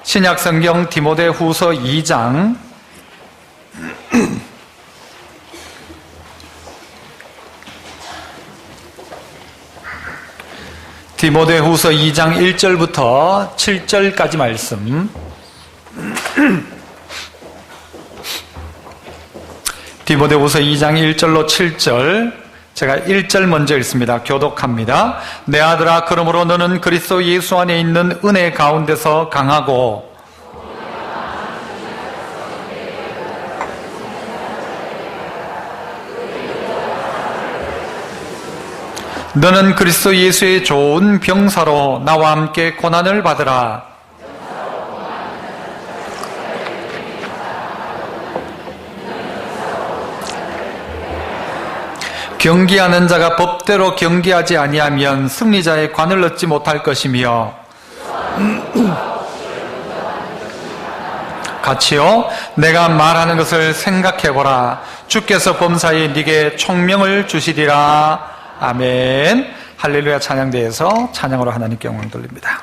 신약성경 디모데후서 2장 디모데후서 2장 1절부터 7절까지 말씀. 디모데후서 2장 1절로 7절, 제가 1절 먼저 읽습니다. 교독합니다. 내 아들아, 그러므로 너는 그리스도 예수 안에 있는 은혜 가운데서 강하고 너는 그리스도 예수의 좋은 병사로 나와 함께 고난을 받으라. 경기하는 자가 법대로 경기하지 아니하면 승리자의 관을 얻지 못할 것이며 같이요. 내가 말하는 것을 생각해보라. 주께서 범사에 네게 총명을 주시리라. 아멘. 할렐루야. 찬양대에서 찬양으로 하나님께 영광 돌립니다.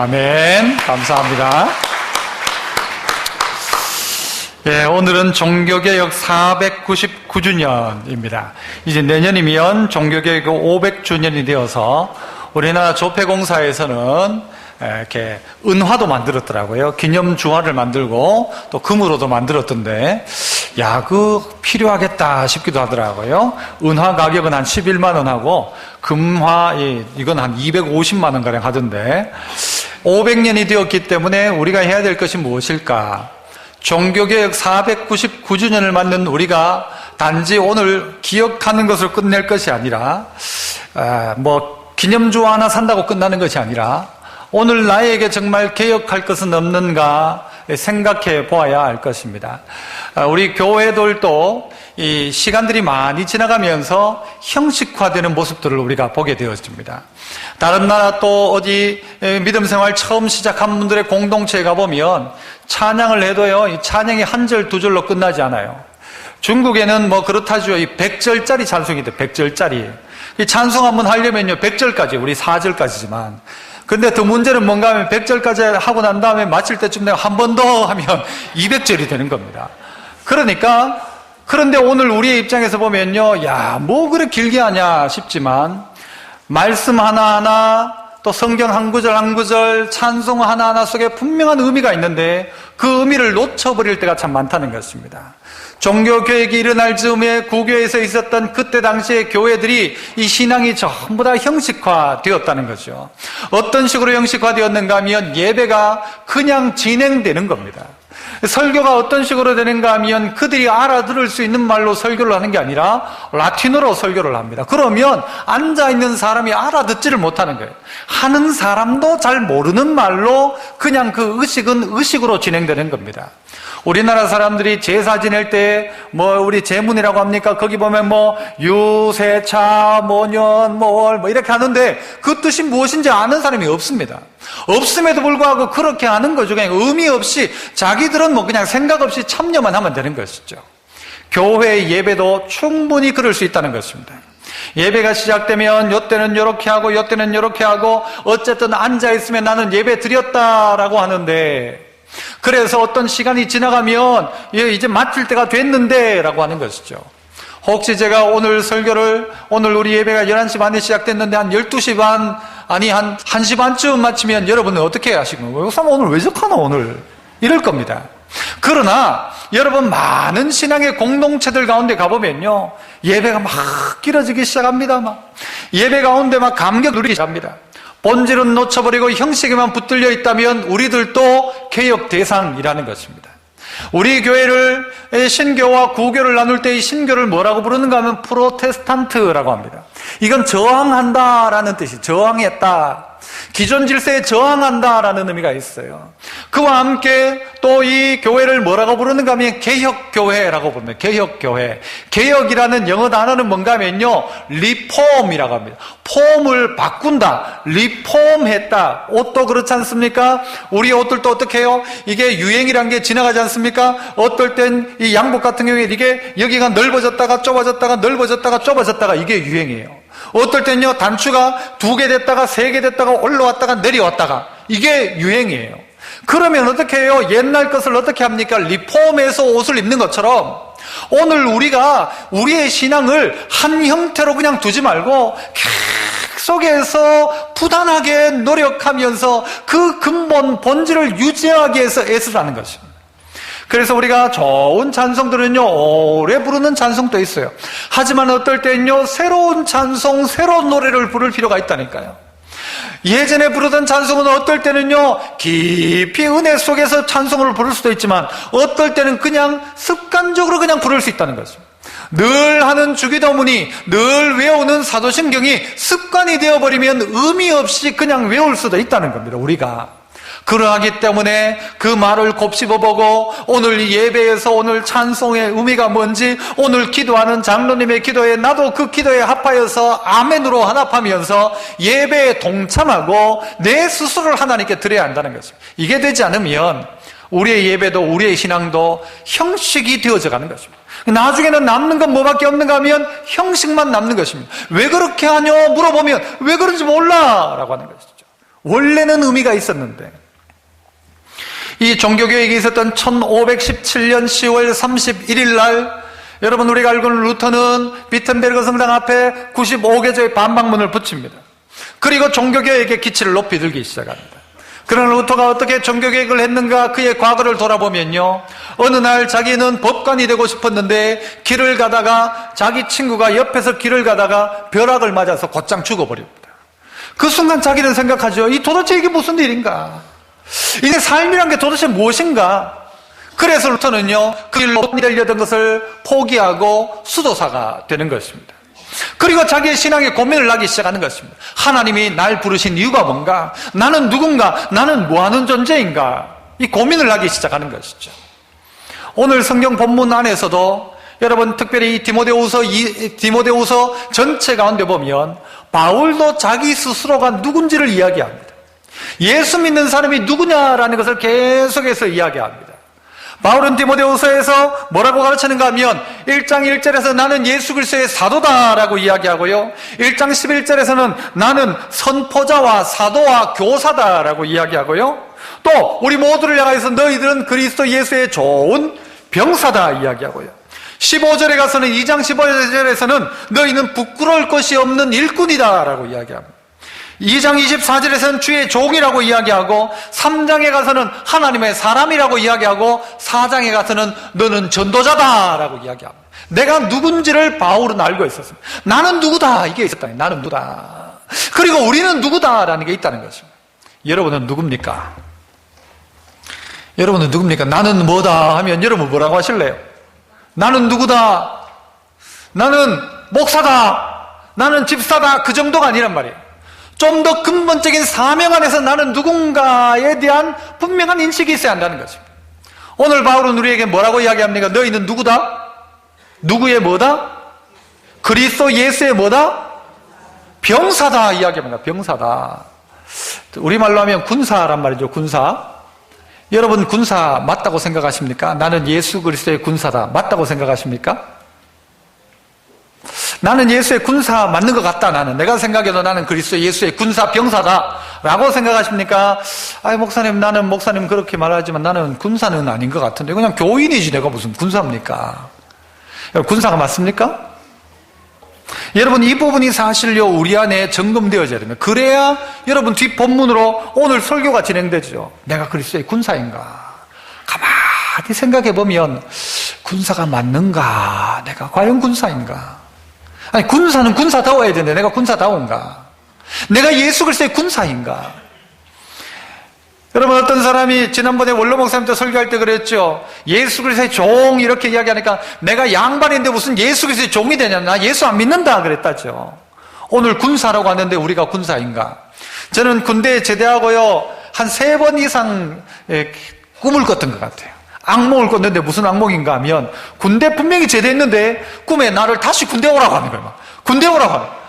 아멘. 감사합니다. 예, 오늘은 종교개혁 499주년입니다. 이제 내년이면 종교개혁 500주년이 되어서 우리나라 조폐공사에서는 이렇게 은화도 만들었더라고요. 기념주화를 만들고 또 금으로도 만들었던데, 야, 필요하겠다 싶기도 하더라고요. 은화 가격은 한 11만 원 하고 금화 이건 한 250만 원 가량 하던데, 500년이 되었기 때문에 우리가 해야 될 것이 무엇일까? 종교개혁 499주년을 맞는 우리가 단지 오늘 기억하는 것으로 끝낼 것이 아니라, 기념주화 하나 산다고 끝나는 것이 아니라, 오늘 나에게 정말 개혁할 것은 없는가 생각해 보아야 할 것입니다. 우리 교회들도 이 시간들이 많이 지나가면서 형식화되는 모습들을 우리가 보게 되었습니다. 다른 나라 또 어디 믿음 생활 처음 시작한 분들의 공동체에 가보면 찬양을 해도요, 이 찬양이 한 절, 두 절로 끝나지 않아요. 중국에는 그렇다죠. 이 100절짜리 찬송이 돼, 100절짜리. 이 찬송 한번 하려면요, 100절까지, 우리 4절까지지만. 근데 더 문제는 뭔가 하면 100절까지 하고 난 다음에 마칠 때쯤 내가 한 번 더 하면 200절이 되는 겁니다. 그런데 오늘 우리의 입장에서 보면요, 야, 그래 길게 하냐 싶지만, 말씀 하나하나, 또 성경 한 구절 한 구절, 찬송 하나하나 속에 분명한 의미가 있는데, 그 의미를 놓쳐버릴 때가 참 많다는 것입니다. 종교개혁이 일어날 즈음에 구교에서 있었던 그때 당시의 교회들이 이 신앙이 전부 다 형식화되었다는 거죠. 어떤 식으로 형식화되었는가 하면 예배가 그냥 진행되는 겁니다. 설교가 어떤 식으로 되는가 하면 그들이 알아들을 수 있는 말로 설교를 하는 게 아니라 라틴어로 설교를 합니다. 그러면 앉아있는 사람이 알아듣지를 못하는 거예요. 하는 사람도 잘 모르는 말로 그냥 그 의식은 의식으로 진행되는 겁니다. 우리나라 사람들이 제사 지낼 때 우리 제문이라고 합니까? 거기 보면 유세차, 모년, 모월 이렇게 하는데 그 뜻이 무엇인지 아는 사람이 없습니다. 없음에도 불구하고 그렇게 하는 거죠. 그냥 의미 없이 자기들은 그냥 생각 없이 참여만 하면 되는 것이죠. 교회 예배도 충분히 그럴 수 있다는 것입니다. 예배가 시작되면 요때는 요렇게 하고 요때는 요렇게 하고 어쨌든 앉아있으면 나는 예배 드렸다라고 하는데, 그래서 어떤 시간이 지나가면 이제 마칠 때가 됐는데 라고 하는 것이죠. 혹시 제가 오늘 우리 예배가 11시 반에 시작됐는데 한 12시 반, 아니 한 1시 반쯤 마치면 여러분은 어떻게 하시는 거예요? 오늘 왜 저카나 오늘? 이럴 겁니다. 그러나 여러분, 많은 신앙의 공동체들 가운데 가보면요, 예배가 막 길어지기 시작합니다. 예배 가운데 막 감격 누리기 시작합니다. 본질은 놓쳐버리고 형식에만 붙들려 있다면 우리들도 개혁 대상이라는 것입니다. 우리 교회를 신교와 구교를 나눌 때 이 신교를 뭐라고 부르는가 하면 프로테스탄트라고 합니다. 이건 저항한다라는 뜻이, 저항했다. 기존 질서에 저항한다라는 의미가 있어요. 그와 함께 또 이 교회를 뭐라고 부르는가 하면 개혁교회라고 부릅니다. 개혁교회. 개혁이라는 영어 단어는 뭔가 하면요, 리폼이라고 합니다. 폼을 바꾼다, 리폼했다. 옷도 그렇지 않습니까? 우리 옷들도 어떻게 해요? 이게 유행이란 게 지나가지 않습니까? 어떨 땐 이 양복 같은 경우에 이게 여기가 넓어졌다가 좁아졌다가 넓어졌다가 좁아졌다가 이게 유행이에요. 어떨 땐요, 단추가 2개 됐다가 3개 됐다가 올라왔다가 내려왔다가 이게 유행이에요. 그러면 어떻게 해요? 옛날 것을 어떻게 합니까? 리폼해서 옷을 입는 것처럼 오늘 우리가 우리의 신앙을 한 형태로 그냥 두지 말고 속에서 부단하게 노력하면서 그 근본 본질을 유지하기 위해서 애쓰라는 것입니다. 그래서 우리가 좋은 찬송들은요, 오래 부르는 찬송도 있어요. 하지만 어떨 때는요, 새로운 찬송, 새로운 노래를 부를 필요가 있다니까요. 예전에 부르던 찬송은 어떨 때는요, 깊이 은혜 속에서 찬송을 부를 수도 있지만 어떨 때는 그냥 습관적으로 그냥 부를 수 있다는 것입니다. 늘 하는 주기도문이, 늘 외우는 사도신경이 습관이 되어버리면 의미 없이 그냥 외울 수도 있다는 겁니다, 우리가. 그러하기 때문에 그 말을 곱씹어보고 오늘 이 예배에서 오늘 찬송의 의미가 뭔지, 오늘 기도하는 장로님의 기도에 나도 그 기도에 합하여서 아멘으로 화답하면서 예배에 동참하고 내 스스로를 하나님께 드려야 한다는 것입니다. 이게 되지 않으면 우리의 예배도 우리의 신앙도 형식이 되어져 가는 것입니다. 나중에는 남는 건 뭐밖에 없는가 하면 형식만 남는 것입니다. 왜 그렇게 하냐 물어보면 왜 그런지 몰라 라고 하는 것이죠. 원래는 의미가 있었는데, 이 종교개혁이 있었던 1517년 10월 31일 날, 여러분 우리가 알고 있는 루터는 비텐베르그 성당 앞에 95개조의 반박문을 붙입니다. 그리고 종교개혁의 기치를 높이 들기 시작합니다. 그러나 루터가 어떻게 종교개혁을 했는가, 그의 과거를 돌아보면요, 어느 날 자기는 법관이 되고 싶었는데 길을 가다가 자기 친구가 옆에서 길을 가다가 벼락을 맞아서 곧장 죽어버립니다. 그 순간 자기는 생각하죠. 이 도대체 이게 무슨 일인가? 이게 삶이란 게 도대체 무엇인가? 그래서 루터는요, 그 길로 되려던 것을 포기하고 수도사가 되는 것입니다. 그리고 자기의 신앙에 고민을 하기 시작하는 것입니다. 하나님이 날 부르신 이유가 뭔가? 나는 누군가? 나는 뭐하는 존재인가? 이 고민을 하기 시작하는 것이죠. 오늘 성경 본문 안에서도 여러분 특별히 이 디모데후서 전체 가운데 보면 바울도 자기 스스로가 누군지를 이야기합니다. 예수 믿는 사람이 누구냐라는 것을 계속해서 이야기합니다. 바울은 디모데후서에서 뭐라고 가르치는가 하면 1장 1절에서 나는 예수 그리스도의 사도다라고 이야기하고요, 1장 11절에서는 나는 선포자와 사도와 교사다라고 이야기하고요, 또 우리 모두를 향해서 너희들은 그리스도 예수의 좋은 병사다 이야기하고요, 15절에 가서는 2장 15절에서는 너희는 부끄러울 것이 없는 일꾼이다라고 이야기합니다. 2장 24절에서는 주의 종이라고 이야기하고, 3장에 가서는 하나님의 사람이라고 이야기하고, 4장에 가서는 너는 전도자다라고 이야기합니다. 내가 누군지를 바울은 알고 있었습니다. 나는 누구다, 이게 있었다. 나는 누구다. 그리고 우리는 누구다라는 게 있다는 것입니다. 여러분은 누굽니까? 여러분은 누굽니까? 나는 뭐다 하면 여러분 뭐라고 하실래요? 나는 누구다, 나는 목사다, 나는 집사다, 그 정도가 아니란 말이에요. 좀 더 근본적인 사명 안에서 나는 누군가에 대한 분명한 인식이 있어야 한다는 것입니다. 오늘 바울은 우리에게 뭐라고 이야기합니까? 너희는 누구다? 누구의 뭐다? 그리스도 예수의 뭐다? 병사다 이야기합니다. 병사다. 우리말로 하면 군사란 말이죠. 군사. 여러분 군사 맞다고 생각하십니까? 나는 예수 그리스도의 군사다 맞다고 생각하십니까? 나는 예수의 군사 맞는 것 같다. 나는 내가 생각해도 나는 그리스도 예수의 군사 병사다 라고 생각하십니까? 아이 목사님, 나는 목사님 그렇게 말하지만 나는 군사는 아닌 것 같은데 그냥 교인이지 내가 무슨 군사입니까? 군사가 맞습니까? 여러분 이 부분이 사실요 우리 안에 점검되어져야 됩니다. 그래야 여러분 뒷본문으로 오늘 설교가 진행되죠. 내가 그리스도의 군사인가? 가만히 생각해 보면 군사가 맞는가? 내가 과연 군사인가? 아니 군사는 군사다워야 되는데 내가 군사다운가? 내가 예수 그리스도의 군사인가? 여러분 어떤 사람이 지난번에 원로 목사님 때 설교할 때 그랬죠. 예수 그리스도의 종 이렇게 이야기하니까 내가 양반인데 무슨 예수 그리스도의 종이 되냐? 나 예수 안 믿는다 그랬다죠. 오늘 군사라고 하는데 우리가 군사인가? 저는 군대에 제대하고요 한 3번 이상 꿈을 꿨던 것 같아요. 악몽을 꿨는데 무슨 악몽인가 하면 군대 분명히 제대했는데 꿈에 나를 다시 군대 오라고 하는 거예요. 막. 군대 오라고 하는 거예요.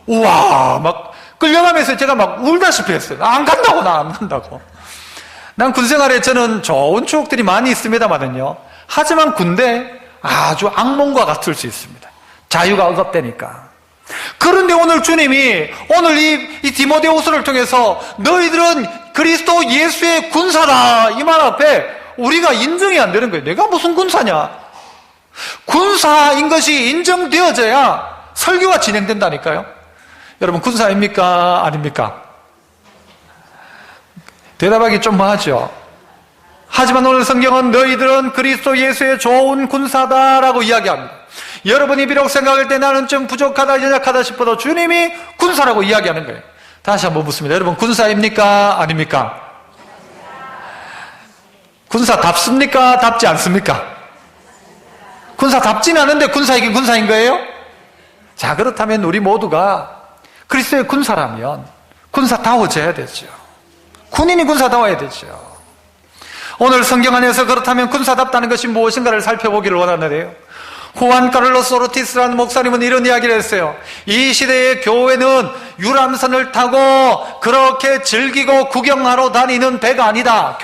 우와 막 끌려가면서 제가 막 울다시피 했어요. 안 간다고 나 안 간다고. 난 군생활에 저는 좋은 추억들이 많이 있습니다만은요. 하지만 군대 아주 악몽과 같을 수 있습니다. 자유가 억압되니까. 그런데 오늘 주님이 오늘 이 디모데후서를 통해서 너희들은 그리스도 예수의 군사다 이 말 앞에 우리가 인정이 안 되는 거예요. 내가 무슨 군사냐? 군사인 것이 인정되어져야 설교가 진행된다니까요. 여러분 군사입니까? 아닙니까? 대답하기 좀 뭐하죠. 하지만 오늘 성경은 너희들은 그리스도 예수의 좋은 군사다라고 이야기합니다. 여러분이 비록 생각할 때 나는 좀 부족하다 연약하다 싶어도 주님이 군사라고 이야기하는 거예요. 다시 한번 묻습니다. 여러분 군사입니까? 아닙니까? 군사답습니까? 답지 않습니까? 군사답지는 않은데 군사이긴 군사인 거예요? 자 그렇다면 우리 모두가 그리스도의 군사라면 군사다워져야 되죠. 군인이 군사다워야 되죠. 오늘 성경 안에서 그렇다면 군사답다는 것이 무엇인가를 살펴보기를 원하는데요. 후안 카를로스 오르티스라는 목사님은 이런 이야기를 했어요. 이 시대의 교회는 유람선을 타고 그렇게 즐기고 구경하러 다니는 배가 아니다.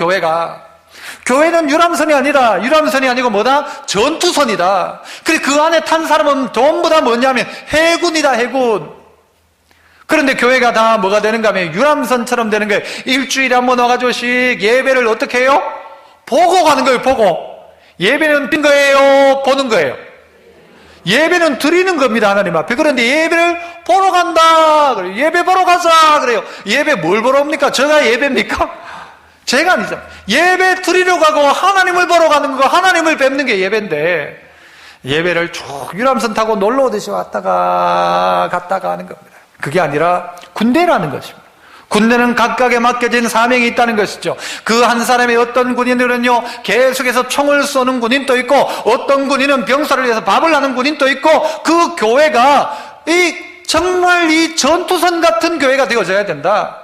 교회는 유람선이 아니고 뭐다? 전투선이다. 그리고 그 안에 탄 사람은 전부 다 뭐냐면 해군이다. 해군. 그런데 교회가 다 뭐가 되는가 하면 유람선처럼 되는 거예요. 일주일에 한 번 와가지고씩 예배를 어떻게 해요? 보고 가는 거예요. 보고. 예배는 빈 거예요? 보는 거예요? 예배는 드리는 겁니다. 하나님 앞에. 그런데 예배를 보러 간다. 그래요. 예배 보러 가자. 그래요. 예배 뭘 보러 옵니까? 제가 예배입니까? 제가 아니죠. 예배 드리러 가고 하나님을 보러 가는 거, 하나님을 뵙는 게 예배인데, 예배를 쭉 유람선 타고 놀러 오듯이 왔다가 갔다가 하는 겁니다. 그게 아니라 군대라는 것입니다. 군대는 각각에 맡겨진 사명이 있다는 것이죠. 그 한 사람의 어떤 군인들은요, 계속해서 총을 쏘는 군인도 있고, 어떤 군인은 병사를 위해서 밥을 하는 군인도 있고, 그 교회가 정말 이 전투선 같은 교회가 되어져야 된다.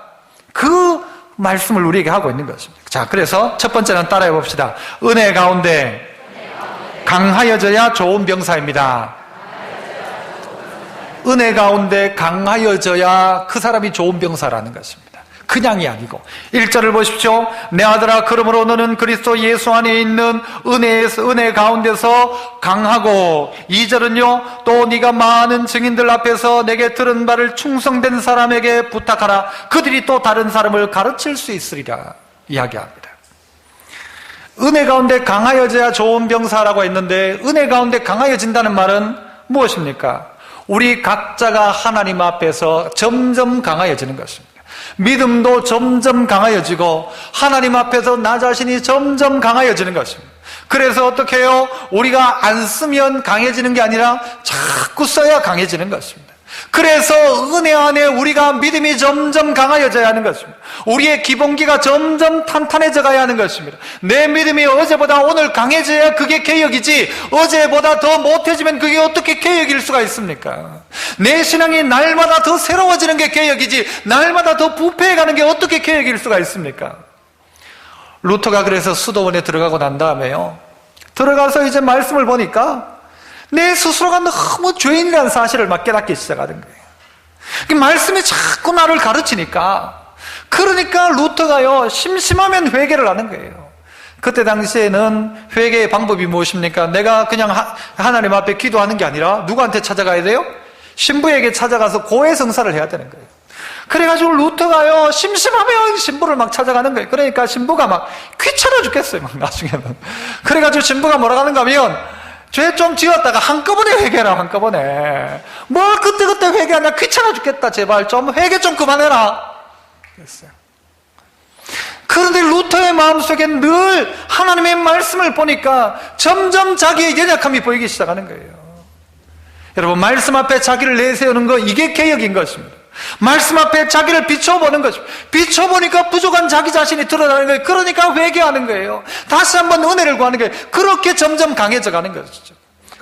그 말씀을 우리에게 하고 있는 것입니다. 자, 그래서 첫 번째는 따라해 봅시다. 은혜 가운데 강하여져야 좋은 병사입니다. 은혜 가운데 강하여져야 그 사람이 좋은 병사라는 것입니다. 그냥이 아니고. 1절을 보십시오. 내 아들아, 그러므로 너는 그리스도 예수 안에 있는 은혜 가운데서 강하고. 2절은요, 또 네가 많은 증인들 앞에서 내게 들은 바를 충성된 사람에게 부탁하라. 그들이 또 다른 사람을 가르칠 수 있으리라 이야기합니다. 은혜 가운데 강하여져야 좋은 병사라고 했는데, 은혜 가운데 강하여진다는 말은 무엇입니까? 우리 각자가 하나님 앞에서 점점 강하여지는 것입니다. 믿음도 점점 강하여지고 하나님 앞에서 나 자신이 점점 강하여지는 것입니다. 그래서 어떻게 해요? 우리가 안 쓰면 강해지는 게 아니라 자꾸 써야 강해지는 것입니다. 그래서 은혜 안에 우리가 믿음이 점점 강하여져야 하는 것입니다. 우리의 기본기가 점점 탄탄해져 가야 하는 것입니다. 내 믿음이 어제보다 오늘 강해져야 그게 개혁이지, 어제보다 더 못해지면 그게 어떻게 개혁일 수가 있습니까? 내 신앙이 날마다 더 새로워지는 게 개혁이지, 날마다 더 부패해가는 게 어떻게 개혁일 수가 있습니까? 루터가 그래서 수도원에 들어가고 난 다음에요, 들어가서 이제 말씀을 보니까 내 스스로가 너무 죄인이라는 사실을 막 깨닫기 시작하는 거예요. 말씀이 자꾸 나를 가르치니까, 그러니까 루터가요, 심심하면 회개를 하는 거예요. 그때 당시에는 회개의 방법이 무엇입니까? 내가 그냥 하나님 앞에 기도하는 게 아니라 누구한테 찾아가야 돼요? 신부에게 찾아가서 고해성사를 해야 되는 거예요. 그래가지고 루터가요, 심심하면 신부를 막 찾아가는 거예요. 그러니까 신부가 막 귀찮아 죽겠어요, 막 나중에는. 그래가지고 신부가 뭐라고 하는가 하면, 죄 좀 지었다가 한꺼번에 회개해라, 한꺼번에. 뭘 그때그때 회개하냐, 귀찮아 죽겠다, 제발 좀 회개 좀 그만해라 그랬어요. 그런데 루터의 마음속에 늘 하나님의 말씀을 보니까 점점 자기의 연약함이 보이기 시작하는 거예요. 여러분, 말씀 앞에 자기를 내세우는 거, 이게 개혁인 것입니다. 말씀 앞에 자기를 비춰보는 것입니다. 비춰보니까 부족한 자기 자신이 드러나는 거예요. 그러니까 회개하는 거예요. 다시 한번 은혜를 구하는 거예요. 그렇게 점점 강해져 가는 것이죠.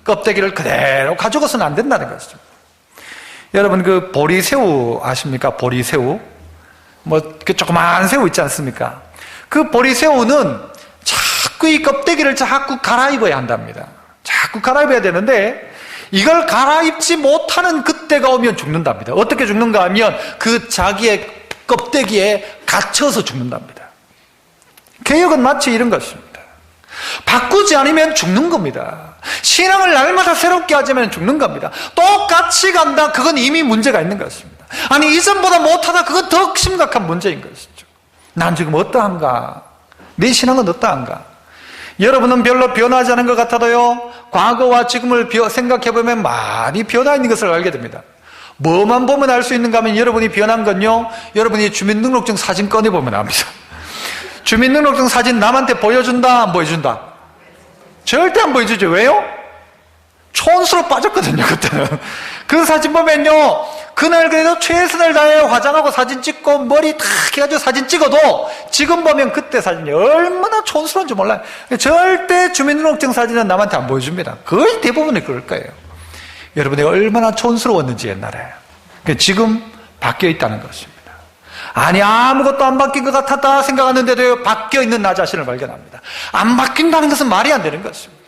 껍데기를 그대로 가지고서는 안 된다는 것이죠. 여러분, 그 보리새우 아십니까? 보리새우. 그 조그만 새우 있지 않습니까? 그 보리새우는 자꾸 이 껍데기를 자꾸 갈아입어야 한답니다. 자꾸 갈아입어야 되는데, 이걸 갈아입지 못하는 그때가 오면 죽는답니다. 어떻게 죽는가 하면 그 자기의 껍데기에 갇혀서 죽는답니다. 개혁은 마치 이런 것입니다. 바꾸지 않으면 죽는 겁니다. 신앙을 날마다 새롭게 하자면 죽는 겁니다. 똑같이 간다, 그건 이미 문제가 있는 것입니다. 아니, 이전보다 못하다, 그건 더 심각한 문제인 것이죠. 난 지금 어떠한가? 내 신앙은 어떠한가? 여러분은 별로 변하지 않은 것 같아도요, 과거와 지금을 생각해보면 많이 변화 있는 것을 알게 됩니다. 뭐만 보면 알 수 있는가 하면, 여러분이 변한 건요, 여러분이 주민등록증 사진 꺼내보면 압니다. 주민등록증 사진 남한테 보여준다, 안 보여준다? 절대 안 보여주죠. 왜요? 촌수로 빠졌거든요, 그때는. 그 사진 보면요, 그날 그래도 최선을 다해 화장하고 사진 찍고 머리 탁 해가지고 사진 찍어도 지금 보면 그때 사진이 얼마나 촌스러운지 몰라요. 절대 주민등록증 사진은 남한테 안 보여줍니다. 거의 대부분이 그럴 거예요. 여러분이 얼마나 촌스러웠는지 옛날에. 지금 바뀌어 있다는 것입니다. 아니, 아무것도 안 바뀐 것 같았다 생각하는데도 바뀌어 있는 나 자신을 발견합니다. 안 바뀐다는 것은 말이 안 되는 것입니다.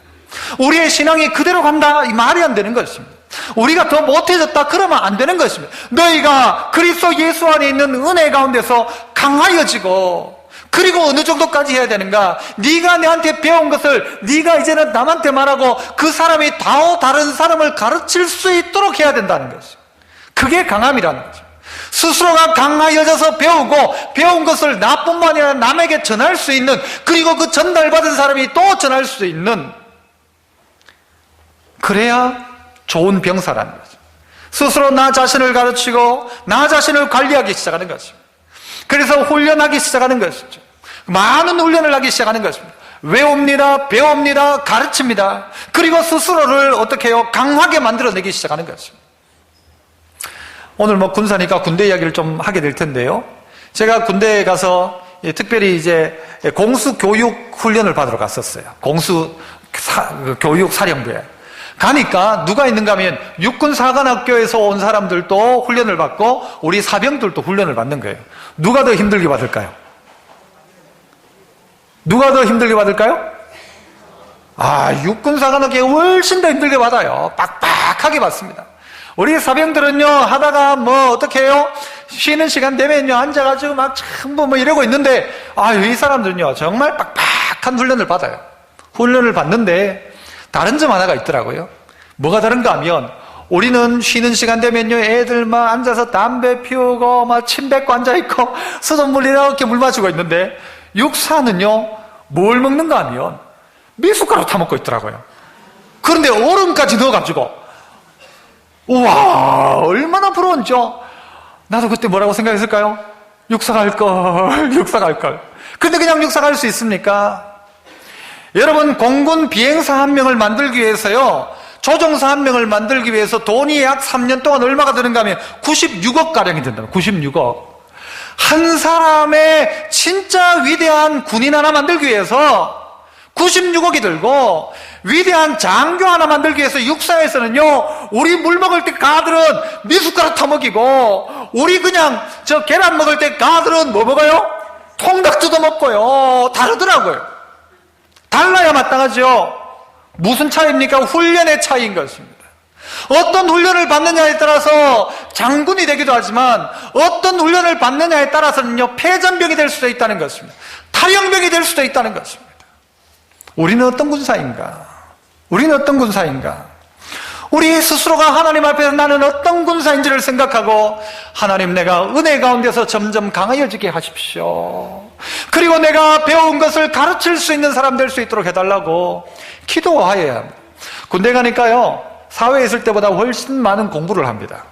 우리의 신앙이 그대로 간다, 이 말이 안 되는 것입니다. 우리가 더 못해졌다, 그러면 안 되는 것입니다. 너희가 그리스도 예수 안에 있는 은혜 가운데서 강하여지고, 그리고 어느 정도까지 해야 되는가? 네가 내한테 배운 것을 네가 이제는 남한테 말하고 그 사람이 다른 사람을 가르칠 수 있도록 해야 된다는 것입니다. 그게 강함이라는 거죠. 스스로가 강하여져서 배우고 배운 것을 나뿐만 아니라 남에게 전할 수 있는, 그리고 그 전달받은 사람이 또 전할 수 있는, 그래야 좋은 병사라는 거죠. 스스로 나 자신을 가르치고 나 자신을 관리하기 시작하는 것입니다. 그래서 훈련하기 시작하는 것이죠. 많은 훈련을 하기 시작하는 것입니다. 외웁니다, 배웁니다, 가르칩니다. 그리고 스스로를 어떻게 해요? 강하게 만들어내기 시작하는 것입니다. 오늘 군사니까 군대 이야기를 좀 하게 될 텐데요. 제가 군대에 가서 특별히 이제 공수교육 훈련을 받으러 갔었어요. 공수교육 사령부에. 가니까 누가 있는가 하면 육군사관학교에서 온 사람들도 훈련을 받고 우리 사병들도 훈련을 받는 거예요. 누가 더 힘들게 받을까요? 누가 더 힘들게 받을까요? 육군사관학교가 훨씬 더 힘들게 받아요. 빡빡하게 받습니다. 우리 사병들은요, 하다가 어떻게 해요? 쉬는 시간 되면요, 앉아가지고 전부 이러고 있는데, 이 사람들은요, 정말 빡빡한 훈련을 받아요. 훈련을 받는데, 다른 점 하나가 있더라고요. 뭐가 다른가 하면, 우리는 쉬는 시간 되면요, 애들 앉아서 담배 피우고, 침 뱉고 앉아있고, 수돗물 이렇게 물 마시고 있는데, 육사는요, 뭘 먹는가 하면, 미숫가루 타먹고 있더라고요. 그런데 얼음까지 넣어가지고, 우와, 얼마나 부러운지요. 나도 그때 뭐라고 생각했을까요? 육사 갈걸, 육사 갈걸. 근데 그냥 육사 갈 수 있습니까? 여러분, 공군 비행사 한 명을 만들기 위해서요, 조종사 한 명을 만들기 위해서 돈이 약 3년 동안 얼마가 드는가 하면 96억가량이 된다. 96억. 한 사람의 진짜 위대한 군인 하나 만들기 위해서 96억이 들고, 위대한 장교 하나 만들기 위해서 육사에서는요, 우리 물 먹을 때 가들은 미숫가루 타먹이고, 우리 그냥 계란 먹을 때 가들은 뭐 먹어요? 통닭 뜯어 먹고요. 다르더라고요. 달라야 마땅하죠. 무슨 차이입니까? 훈련의 차이인 것입니다. 어떤 훈련을 받느냐에 따라서 장군이 되기도 하지만, 어떤 훈련을 받느냐에 따라서는요, 폐전병이 될 수도 있다는 것입니다. 탈영병이 될 수도 있다는 것입니다. 우리는 어떤 군사인가? 우리는 어떤 군사인가? 우리 스스로가 하나님 앞에서 나는 어떤 군사인지를 생각하고, 하나님, 내가 은혜 가운데서 점점 강하여지게 하십시오. 그리고 내가 배운 것을 가르칠 수 있는 사람 될 수 있도록 해달라고 기도하여야 합니다. 군대 가니까요, 사회에 있을 때보다 훨씬 많은 공부를 합니다.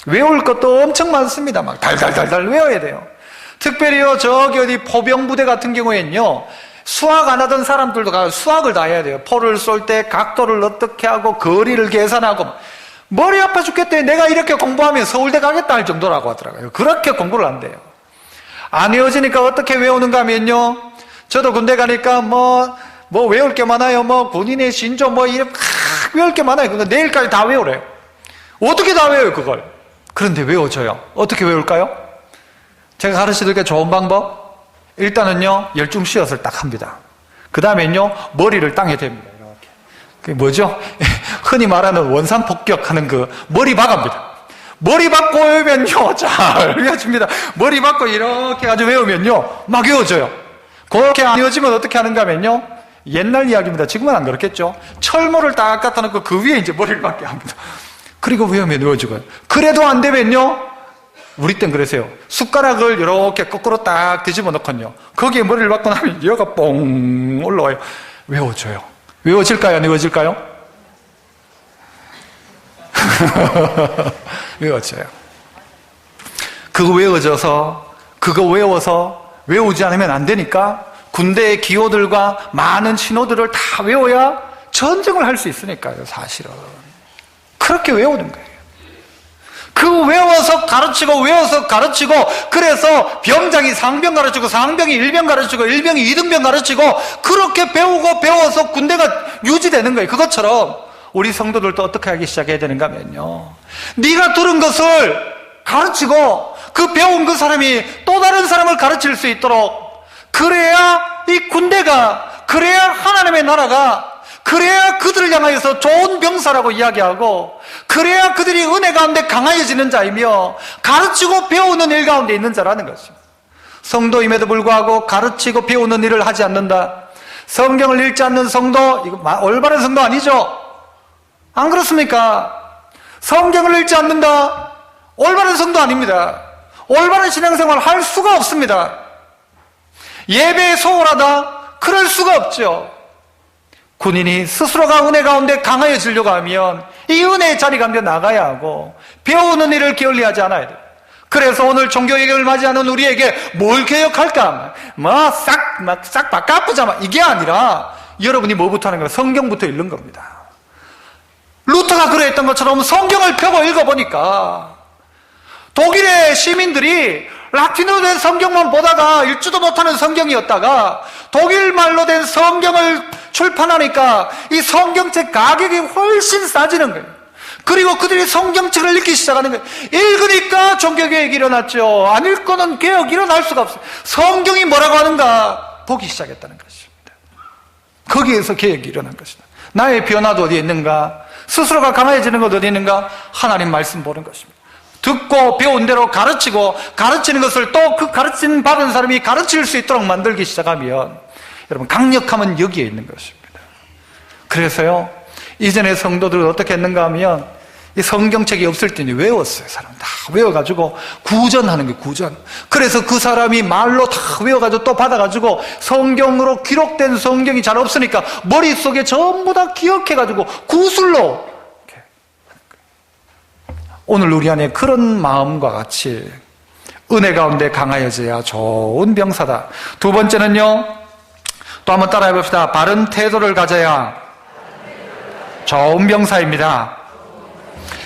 외울 것도 엄청 많습니다. 달달달달 외워야 돼요. 특별히요, 저기 어디 포병부대 같은 경우에는요, 수학 안 하던 사람들도 수학을 다 해야 돼요. 포를 쏠 때 각도를 어떻게 하고 거리를 계산하고, 머리 아파 죽겠대. 내가 이렇게 공부하면 서울대 가겠다 할 정도라고 하더라고요. 그렇게 공부를 한대요. 안 외워지니까 어떻게 외우는가 하면요, 저도 군대 가니까 외울 게 많아요. 군인의 신조 이렇게 외울 게 많아요. 근데 내일까지 다 외우래요. 어떻게 다 외워요, 그걸? 그런데 외워져요. 어떻게 외울까요? 제가 가르쳐드릴게 좋은 방법. 일단은요, 열중 쉬었을 딱 합니다. 그 다음엔요, 머리를 땅에 댑니다. 이렇게. 그게 뭐죠? 흔히 말하는 원산폭격하는 머리 박합니다. 머리 박고 외우면요, 잘 외워집니다. 머리 박고 이렇게 아주 외우면요, 막 외워져요. 그렇게 안 외워지면 어떻게 하는가 하면요, 옛날 이야기입니다. 지금은 안 그렇겠죠. 철모를 딱 갖다 놓고 그 위에 이제 머리를 박게 합니다. 그리고 외우면 외워지고요. 그래도 안 되면요, 우리 땐 그러세요. 숟가락을 이렇게 거꾸로 딱 뒤집어 놓거든요. 거기에 머리를 박고 나면 여가 뽕 올라와요. 외워져요. 외워질까요? 안 외워질까요? 외워져요. 그거 외워서 외우지 않으면 안 되니까 군대의 기호들과 많은 신호들을 다 외워야 전쟁을 할 수 있으니까요, 사실은. 그렇게 외우는 거예요. 외워서 가르치고, 그래서 병장이 상병 가르치고, 상병이 일병 가르치고, 일병이 이등병 가르치고, 그렇게 배워서 군대가 유지되는 거예요. 그것처럼 우리 성도들도 어떻게 하기 시작해야 되는가 하면요, 네가 들은 것을 가르치고, 그 배운 그 사람이 또 다른 사람을 가르칠 수 있도록, 그래야 이 군대가, 그래야 하나님의 나라가, 그래야 그들을 향하여서 좋은 병사라고 이야기하고, 그래야 그들이 은혜 가운데 강하여지는 자이며 가르치고 배우는 일 가운데 있는 자라는 것입니다. 성도임에도 불구하고 가르치고 배우는 일을 하지 않는다. 성경을 읽지 않는 성도, 이거 올바른 성도 아니죠? 안 그렇습니까? 성경을 읽지 않는다. 올바른 성도 아닙니다. 올바른 신앙생활을 할 수가 없습니다. 예배에 소홀하다? 그럴 수가 없죠. 군인이 스스로가 은혜 가운데 강하여지려고 하면 이 은혜의 자리 가운데 나가야 하고 배우는 일을 게을리하지 않아야 돼요. 그래서 오늘 종교개혁을 맞이하는 우리에게 뭘 개혁할까? 싹 바꿔보자. 이게 아니라 여러분이 뭐부터 하는 거예요? 성경부터 읽는 겁니다. 루터가 그랬던 것처럼 성경을 펴고 읽어보니까 독일의 시민들이 라틴어로 된 성경만 보다가 읽지도 못하는 성경이었다가 독일말로 된 성경을 출판하니까 이 성경책 가격이 훨씬 싸지는 거예요. 그리고 그들이 성경책을 읽기 시작하는 거예요. 읽으니까 종교개혁이 일어났죠. 안 읽고는 개혁이 일어날 수가 없어요. 성경이 뭐라고 하는가 보기 시작했다는 것입니다. 거기에서 개혁이 일어난 것이다. 나의 변화도 어디에 있는가? 스스로가 강해지는 것 어디 있는가? 하나님 말씀 보는 것입니다. 듣고 배운 대로 가르치고 가르치는 것을 또 그 가르침 받은 사람이 가르칠 수 있도록 만들기 시작하면 여러분 강력함은 여기에 있는 것입니다. 그래서요 이전에 성도들은 어떻게 했는가 하면 이 성경책이 없을 때는 외웠어요. 사람 다 외워가지고 구전하는 거예요. 구전. 그래서 그 사람이 말로 다 외워가지고 또 받아가지고 성경으로 기록된 성경이 잘 없으니까 머릿속에 전부 다 기억해가지고 구술로. 오늘 우리 안에 그런 마음과 같이 은혜 가운데 강하여져야 좋은 병사다. 두 번째는요, 또 한번 따라해 봅시다. 바른 태도를 가져야 좋은 병사입니다.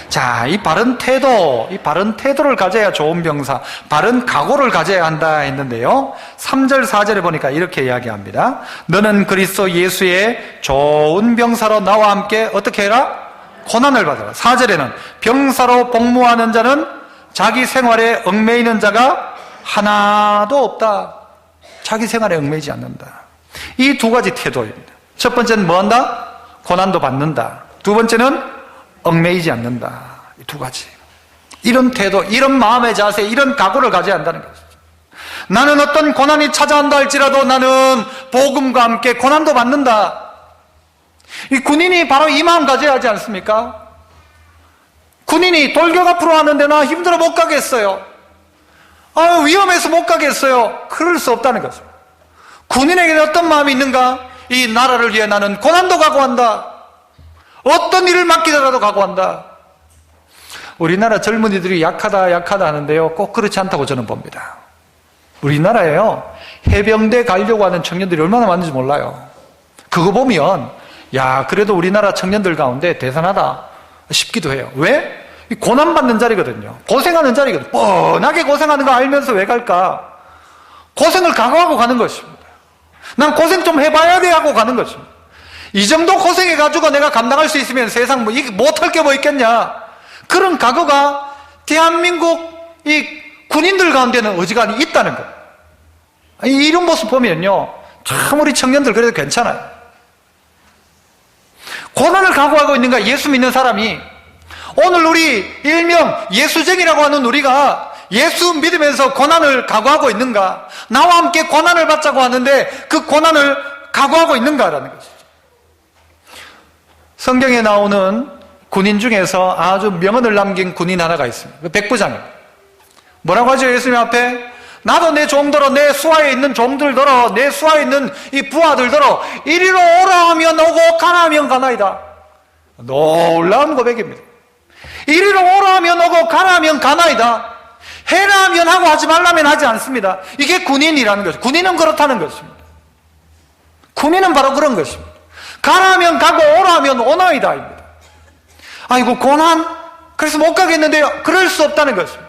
자, 이 바른 태도를 가져야 좋은 병사, 바른 각오를 가져야 한다 했는데요. 3절, 4절에 보니까 이렇게 이야기합니다. 너는 그리스도 예수의 좋은 병사로 나와 함께 어떻게 해라? 고난을 받아라. 4절에는 병사로 복무하는 자는 자기 생활에 얽매이는 자가 하나도 없다. 자기 생활에 얽매이지 않는다. 이 두 가지 태도입니다. 첫 번째는 뭐 한다? 고난도 받는다. 두 번째는 얽매이지 않는다. 이 두 가지. 이런 태도, 이런 마음의 자세, 이런 각오를 가져야 한다는 것이죠. 나는 어떤 고난이 찾아온다 할지라도 나는 복음과 함께 고난도 받는다. 이 군인이 바로 이 마음 가져야 하지 않습니까? 군인이 돌격 앞으로 하는데 나 힘들어 못 가겠어요. 위험해서 못 가겠어요. 그럴 수 없다는 거죠. 군인에게는 어떤 마음이 있는가? 이 나라를 위해 나는 고난도 각오한다. 어떤 일을 맡기더라도 각오한다. 우리나라 젊은이들이 약하다 하는데요, 꼭 그렇지 않다고 저는 봅니다. 우리나라에요, 해병대 가려고 하는 청년들이 얼마나 많은지 몰라요. 그거 보면 야, 그래도 우리나라 청년들 가운데 대단하다 싶기도 해요. 왜? 고난받는 자리거든요. 고생하는 자리거든요. 뻔하게 고생하는 거 알면서 왜 갈까? 고생을 각오하고 가는 것입니다. 난 고생 좀 해봐야 돼 하고 가는 것입니다. 이 정도 고생해가지고 내가 감당할 수 있으면 세상 못할 게 뭐 있겠냐. 그런 각오가 대한민국 이 군인들 가운데는 어지간히 있다는 거예요. 이런 모습 보면요, 참 우리 청년들 그래도 괜찮아요. 고난을 각오하고 있는가? 예수 믿는 사람이. 오늘 우리 일명 예수쟁이라고 하는 우리가 예수 믿으면서 고난을 각오하고 있는가? 나와 함께 고난을 받자고 하는데 그 고난을 각오하고 있는가라는 것이죠. 성경에 나오는 군인 중에서 아주 명언을 남긴 군인 하나가 있습니다. 백부장입니다. 뭐라고 하죠? 예수님 앞에? 나도 내 종들어, 내 수하에 있는 종들더러, 내 수하에 있는 이 부하들더러 이리로 오라 하면 오고 가라 하면 가나이다. 놀라운 고백입니다. 이리로 오라 하면 오고 가라 하면 가나이다. 해라 하면 하고 하지 말라면 하지 않습니다. 이게 군인이라는 것이죠. 군인은 그렇다는 것입니다. 군인은 바로 그런 것입니다. 가라 하면 가고 오라 하면 오나이다. 아이고 고난? 그래서 못 가겠는데요. 그럴 수 없다는 것입니다.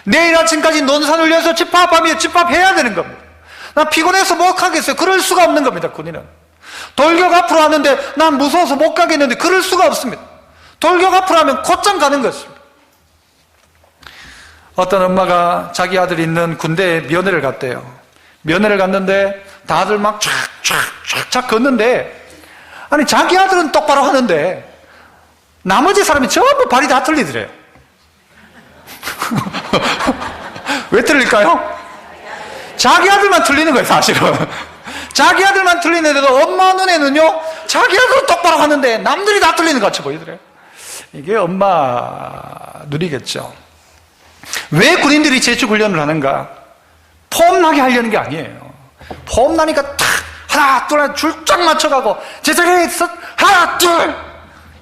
내일 아침까지 논산을 위해서 집합하면 집합해야 되는 겁니다. 나 피곤해서 못 가겠어요. 그럴 수가 없는 겁니다. 군인은. 돌격 앞으로 하는데 난 무서워서 못 가겠는데 그럴 수가 없습니다. 돌격 앞으로 하면 곧장 가는 것입니다. 어떤 엄마가 자기 아들 있는 군대에 면회를 갔대요. 면회를 갔는데 다들 막 촥촥촥촥 걷는데, 아니 자기 아들은 똑바로 하는데 나머지 사람이 전부 발이 다 틀리더래요. 왜 틀릴까요? 자기 아들만 틀리는 거예요, 사실은. 자기 아들만 틀리는데도 엄마 눈에는요, 자기 아들은 똑바로 하는데 남들이 다 틀리는 것 같이 보이더래요. 이게 엄마 눈이겠죠. 왜 군인들이 제축훈련을 하는가? 폼나게 하려는 게 아니에요. 폼나니까 탁 하나 둘 줄쫙 맞춰가고 제자리에 있어 하나 둘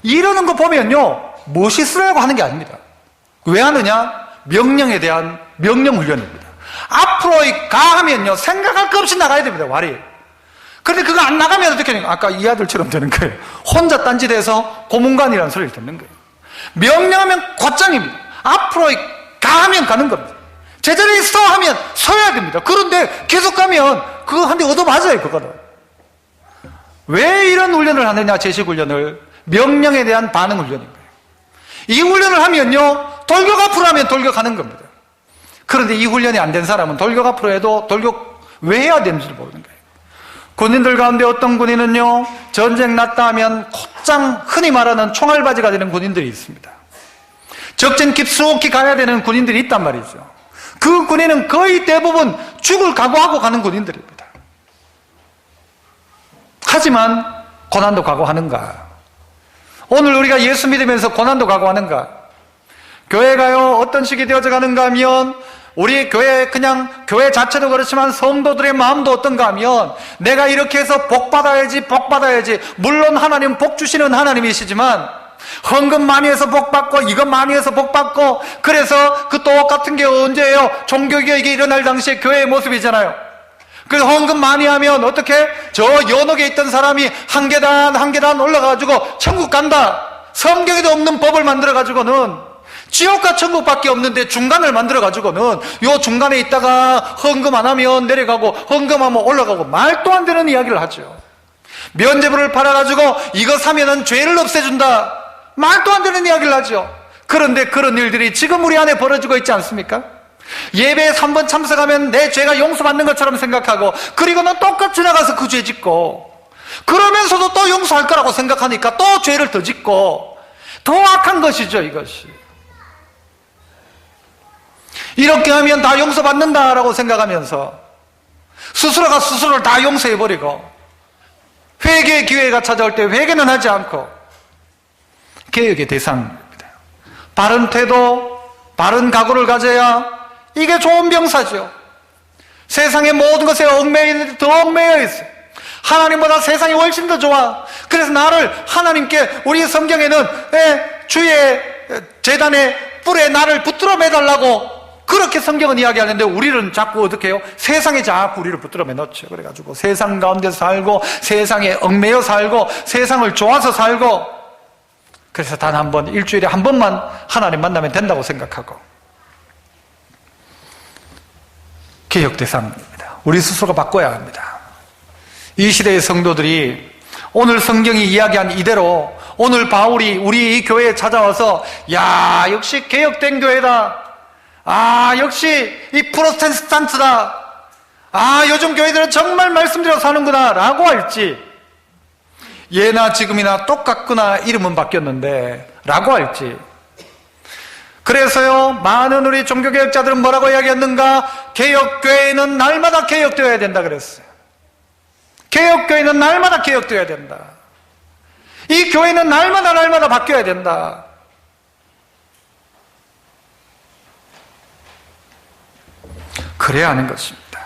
이러는 거 보면요 멋있으라고 하는 게 아닙니다. 왜 하느냐? 명령에 대한 명령훈련입니다. 앞으로 가 하면요 생각할 거 없이 나가야 됩니다. 말이. 그런데 그거 안 나가면 어떻게 하냐? 아까 이 아들처럼 되는 거예요. 혼자 딴짓해서 고문관이라는 소리를 듣는 거예요. 명령하면 곧장입니다. 앞으로 가 하면 가는 겁니다. 제자리에 서 하면 서야 됩니다. 그런데 계속 가면 그거 한 대 얻어맞아요. 그거는. 왜 이런 훈련을 하느냐? 제식훈련을. 명령에 대한 반응 훈련인 거예요. 이 훈련을 하면요 돌격 앞으로 하면 돌격하는 겁니다. 그런데 이 훈련이 안 된 사람은 돌격 앞으로 해도 돌격 왜 해야 되는지를 모르는 거예요. 군인들 가운데 어떤 군인은요 전쟁 났다 하면 곧장 흔히 말하는 총알바지가 되는 군인들이 있습니다. 적진 깊숙이 가야 되는 군인들이 있단 말이죠. 그 군인은 거의 대부분 죽을 각오하고 가는 군인들입니다. 하지만 고난도 각오하는가? 오늘 우리가 예수 믿으면서 고난도 각오하는가? 교회가요 어떤 식이 되어져 가는가 하면 우리 교회 그냥 교회 자체도 그렇지만 성도들의 마음도 어떤가 하면 내가 이렇게 해서 복 받아야지 물론 하나님 복 주시는 하나님이시지만 헌금 많이 해서 복 받고 이것 많이 해서 복 받고 그래서 그 똑같은 게 언제예요? 종교개혁이 일어날 당시에 교회의 모습이잖아요. 그래서 헌금 많이 하면 어떻게? 저 연옥에 있던 사람이 한 계단 올라가가지고 천국 간다. 성경에도 없는 법을 만들어가지고는 지옥과 천국밖에 없는데 중간을 만들어가지고는 요 중간에 있다가 헌금 안 하면 내려가고 헌금하면 올라가고 말도 안 되는 이야기를 하죠. 면제부를 팔아가지고 이거 사면은 죄를 없애준다. 말도 안 되는 이야기를 하죠. 그런데 그런 일들이 지금 우리 안에 벌어지고 있지 않습니까? 예배에 3번 참석하면 내 죄가 용서받는 것처럼 생각하고 그리고는 똑같이 나가서 그 죄 짓고 그러면서도 또 용서할 거라고 생각하니까 또 죄를 더 짓고 더 악한 것이죠. 이것이 이렇게 하면 다 용서받는다라고 생각하면서 스스로가 스스로를 다 용서해버리고 회개의 기회가 찾아올 때 회개는 하지 않고 개혁의 대상입니다. 바른 태도, 바른 각오를 가져야 이게 좋은 병사죠. 세상의 모든 것에 더 얽매여 있어요. 하나님보다 세상이 훨씬 더 좋아. 그래서 나를 하나님께 우리 성경에는 주의 제단의 뿔에 나를 붙들어 매달라고 그렇게 성경은 이야기하는데 우리는 자꾸 어떻게 해요? 세상에 자꾸 우리를 붙들어 매놓죠. 그래가지고 세상 가운데 살고 세상에 얽매여 살고 세상을 좋아서 살고 그래서 단 한 번 일주일에 한 번만 하나님 만나면 된다고 생각하고 개혁 대상입니다. 우리 스스로가 바꿔야 합니다. 이 시대의 성도들이 오늘 성경이 이야기한 이대로 오늘 바울이 우리 이 교회에 찾아와서 야 역시 개혁된 교회다. 아 역시 이 프로테스탄트다. 아 요즘 교회들은 정말 말씀대로 사는구나 라고 할지 예나 지금이나 똑같구나 이름은 바뀌었는데 라고 할지 그래서요 많은 우리 종교개혁자들은 뭐라고 이야기했는가? 개혁교회는 날마다 개혁되어야 된다 그랬어요. 개혁교회는 날마다 개혁되어야 된다. 이 교회는 날마다 바뀌어야 된다. 그래야 하는 것입니다.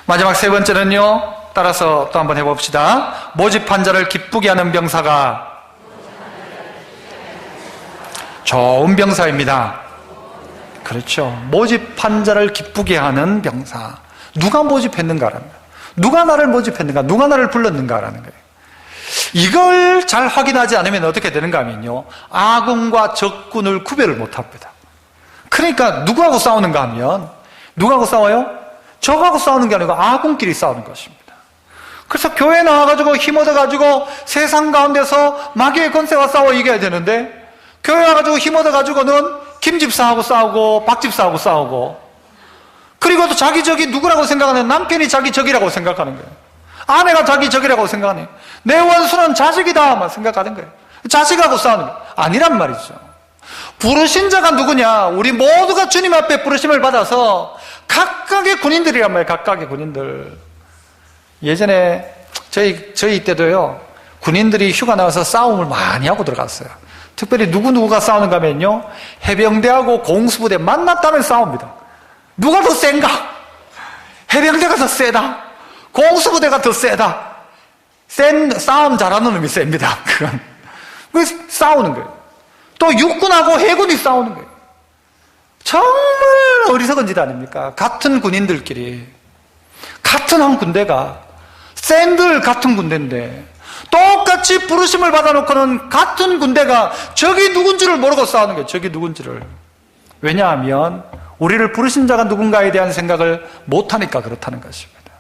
마지막 세 번째는요 따라서 또 한번 해봅시다. 모집한 자를 기쁘게 하는 병사가 좋은 병사입니다. 그렇죠. 모집한 자를 기쁘게 하는 병사. 누가 모집했는가라는 거예요. 누가 나를 모집했는가? 누가 나를 불렀는가라는 거예요. 이걸 잘 확인하지 않으면 어떻게 되는가 하면요 아군과 적군을 구별을 못합니다. 그러니까 누구하고 싸우는가 하면 누구하고 싸워요? 적하고 싸우는 게 아니고 아군끼리 싸우는 것입니다. 그래서 교회 나와가지고 힘 얻어가지고 세상 가운데서 마귀의 권세와 싸워 이겨야 되는데 교회 와가지고 힘 얻어가지고는 김집사하고 싸우고 박집사하고 싸우고 그리고 또 자기 적이 누구라고 생각하는 남편이 자기 적이라고 생각하는 거예요. 아내가 자기 적이라고 생각하네. 내 원수는 자식이다 생각하는 거예요. 자식하고 싸우는 거예요. 아니란 말이죠. 부르신 자가 누구냐? 우리 모두가 주님 앞에 부르심을 받아서 각각의 군인들이란 말이에요. 각각의 군인들. 예전에 저희 때도요 군인들이 휴가 나와서 싸움을 많이 하고 들어갔어요. 특별히 누구누구가 싸우는가 하면요, 해병대하고 공수부대 만났다면 싸웁니다. 누가 더 센가? 해병대가 더 세다, 공수부대가 더 세다. 싸움 잘하는 놈이 셉니다. 그건. 그래서 싸우는 거예요. 또 육군하고 해군이 싸우는 거예요. 정말 어리석은 짓 아닙니까? 같은 군인들끼리, 같은 한 군대가, 샌들 같은 군대인데 똑같이 부르심을 받아놓고는 같은 군대가 적이 누군지를 모르고 싸우는 거예요. 적이 누군지를. 왜냐하면 우리를 부르신 자가 누군가에 대한 생각을 못하니까 그렇다는 것입니다.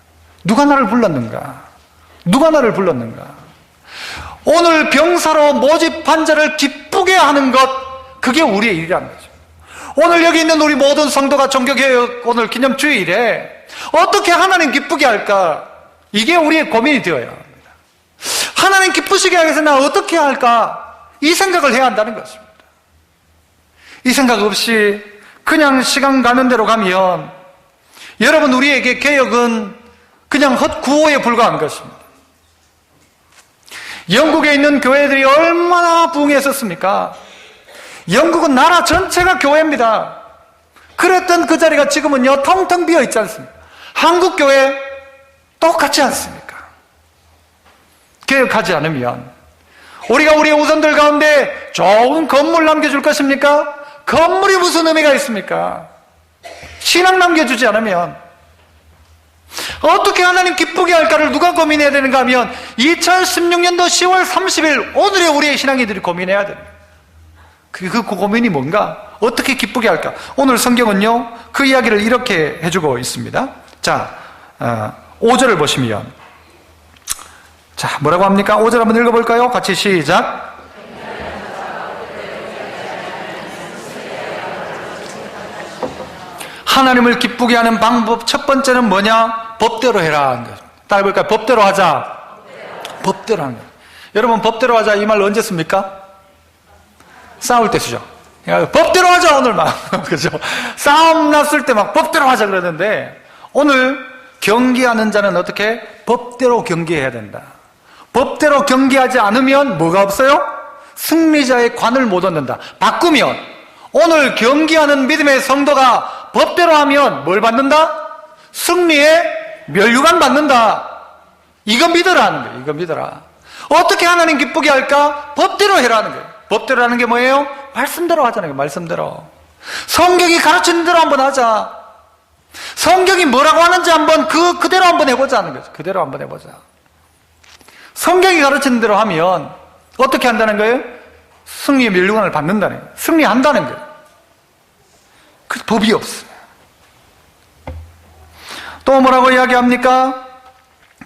누가 나를 불렀는가? 누가 나를 불렀는가? 오늘 병사로 모집한 자를 기쁘게 하는 것, 그게 우리의 일이라는 거죠. 오늘 여기 있는 우리 모든 성도가 종교개혁 오늘 기념주일에 어떻게 하나님 기쁘게 할까? 이게 우리의 고민이 되어야 합니다. 하나님 기쁘시게 하기 위해서 나 어떻게 할까? 이 생각을 해야 한다는 것입니다. 이 생각 없이 그냥 시간 가는 대로 가면 여러분, 우리에게 개혁은 그냥 헛구호에 불과한 것입니다. 영국에 있는 교회들이 얼마나 부흥했었습니까? 영국은 나라 전체가 교회입니다. 그랬던 그 자리가 지금은요, 텅텅 비어 있지 않습니까? 한국 교회 똑같지 않습니까? 개혁하지 않으면 우리가 우리의 우선들 가운데 좋은 건물 남겨줄 것입니까? 건물이 무슨 의미가 있습니까? 신앙 남겨주지 않으면 어떻게 하나님 기쁘게 할까를 누가 고민해야 되는가 하면 2016년도 10월 30일 오늘의 우리의 신앙이들이 고민해야 됩니다. 그 고민이 뭔가? 어떻게 기쁘게 할까? 오늘 성경은요, 그 이야기를 이렇게 해주고 있습니다. 자, 5절을 보시면, 자, 뭐라고 합니까? 5절 한번 읽어볼까요? 같이 시작. 하나님을 기쁘게 하는 방법 첫 번째는 뭐냐? 법대로 해라 하는 거죠. 따라 볼까요? 법대로 하자. 법대로 하는 거예요. 여러분, 법대로 하자 이 말 언제 씁니까? 싸울 때 쓰죠. 법대로 하자 오늘 막 그죠? 싸움 났을 때 막 법대로 하자 그러는데, 오늘 경기하는 자는 어떻게? 법대로 경기해야 된다. 법대로 경기하지 않으면 뭐가 없어요? 승리자의 관을 못 얻는다. 바꾸면 오늘 경기하는 믿음의 성도가 법대로 하면 뭘 받는다? 승리의 면류관 받는다. 이거 믿으라는 거예요. 이거 믿어라. 어떻게 하나님 기쁘게 할까? 법대로 해라는 거예요. 법대로 하는 게 뭐예요? 말씀대로 하자는 거예요. 말씀대로. 성경이 가르치는 대로 한번 하자. 성경이 뭐라고 하는지 한번 그대로 한번 해보자 하는 거죠. 그대로 한번 해보자. 성경이 가르치는 대로 하면 어떻게 한다는 거예요? 승리의 면류관을 받는다는 거예요. 승리한다는 거예요. 그 법이 없어요. 또 뭐라고 이야기합니까?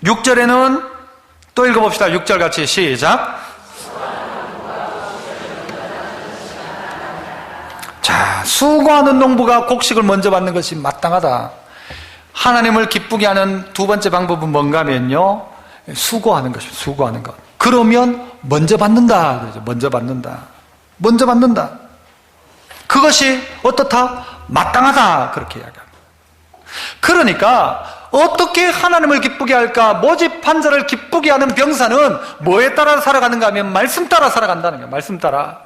6절에는 또 읽어봅시다. 6절 같이 시작. 자, 수고하는 농부가 곡식을 먼저 받는 것이 마땅하다. 하나님을 기쁘게 하는 두 번째 방법은 뭔가 하면요, 수고하는 것입니다. 수고하는 것. 그러면 먼저 받는다. 그러죠. 먼저 받는다. 먼저 받는다. 그것이 어떻다? 마땅하다. 그렇게 이야기합니다. 그러니까 어떻게 하나님을 기쁘게 할까? 모집한 자를 기쁘게 하는 병사는 뭐에 따라 살아가는가 하면 말씀 따라 살아간다는 거예요. 말씀 따라.